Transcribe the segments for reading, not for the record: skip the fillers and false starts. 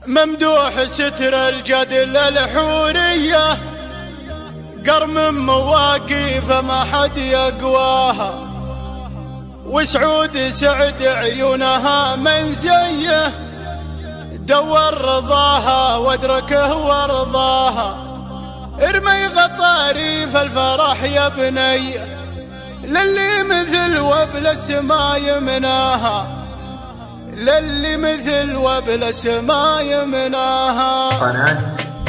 ممدوح ستر الجدل الحورية، قرم مواقيف ما حد يقواها، وسعود سعد عيونها من زيه، دور رضاها وادركه وارضاها. ارمي غطاري في الفرح يا بني، للي مثل وبل السما يمناها، للي مثل وبل السما يمناها. قناة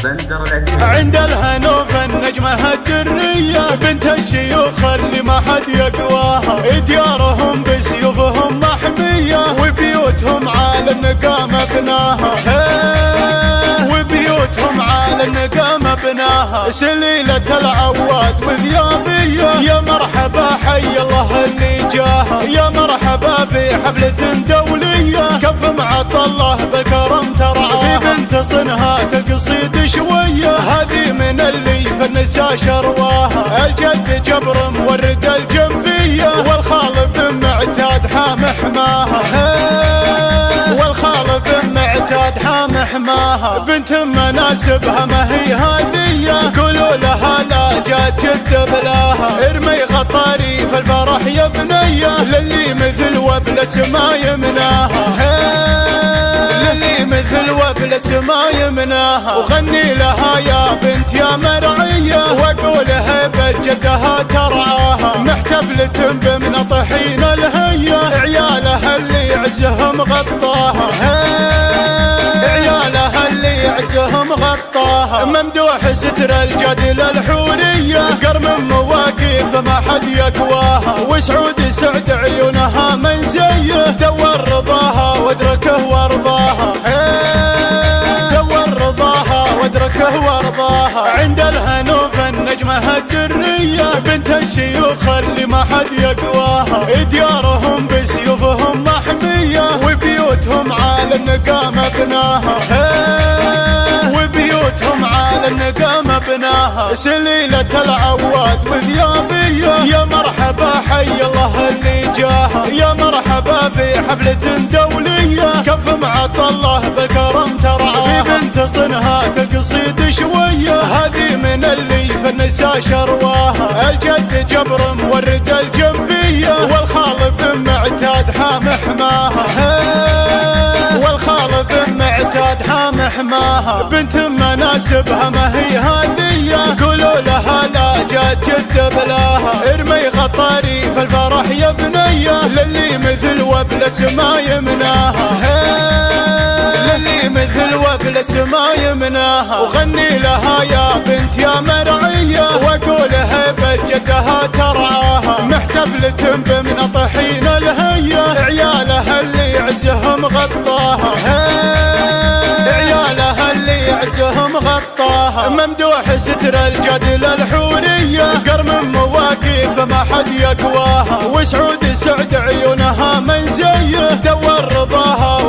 بندر العتيبي. عند الهنوف النجمة الدرية، بنت الشيوخ اللي ما حد يقواها، ديارهم بسيوفهم محمية، وبيوتهم على النقام بناها، وبيوتهم على النقام بناها. سليلة العواد وذيابية، يا مرحبا حي الله اللي جاها، يا مرحبا في حفلة دولية، كف معط الله بالكرم ترعاها. في بنت صنها القصيد شوية، هذه من اللي في النساء شرواها، الجد جبر مورد الجنبية، والخال بن معتاد حام حماها، والخال بن معتاد حام حماها. بنت مناسبها ما هي هذية، قولوا لها لا جات جد بلاها. ارمي غطاري في الفرح يا بنية، للي مثل وبل السما يمناها، للي مثل وبل السما يمناها. وغني لها يا بنت يا مرعية، واقولها بجدها ترعاها، محتفلة بمن طحين الهية، عيالها اللي عزهم غطاها، عيالها اللي عزهم غطاها. ممدوح ستر الجدل الحورية، قرم مواقيف ما حد يقواها، وسعود سعد عيونها من زيه، دور رضاها وادركه وارضاها، دور رضاها وادركه وارضاها. عند الهنوف النجمة الدرية، بنت الشيوخ اللي ما حد يقواها، ديارهم بسيوفهم محمية، وبيوتهم على النقام بناها، وبيوتهم على النقام بناها. سليلة العواد وذيابية، يا مرحبا حي الله اللي جاها، يا مرحبا في حفلة دولية، كف معط الله بالكرم ترعاها. في بنت صنها القصيد شوية، هذه من اللي في النساء شرواها، الجد جبر مورد الجنبية، والخال بن معتاد حام حماها، والخال بن معتاد حام حماها. بنت مناسبها ما هي هذية، قولوا لها لا جات جد بلاها. ارمي غطاري في الفرح يا بنية، للي مثل وبل السما يمناها، للي مثل وبل السما يمناها. وغني لها يا بنت يا مرعية، واقولها بجدها ترعاها، محتفلة بمن طحين الهية، عيالها اللي عزهم غطاها، عيالها اللي عزهم غطاها. ممدوح ستر الجدل الحورية، قرم مواقيف ما حد يقواها، وسعود سعد عيونها من زيه، دور رضاها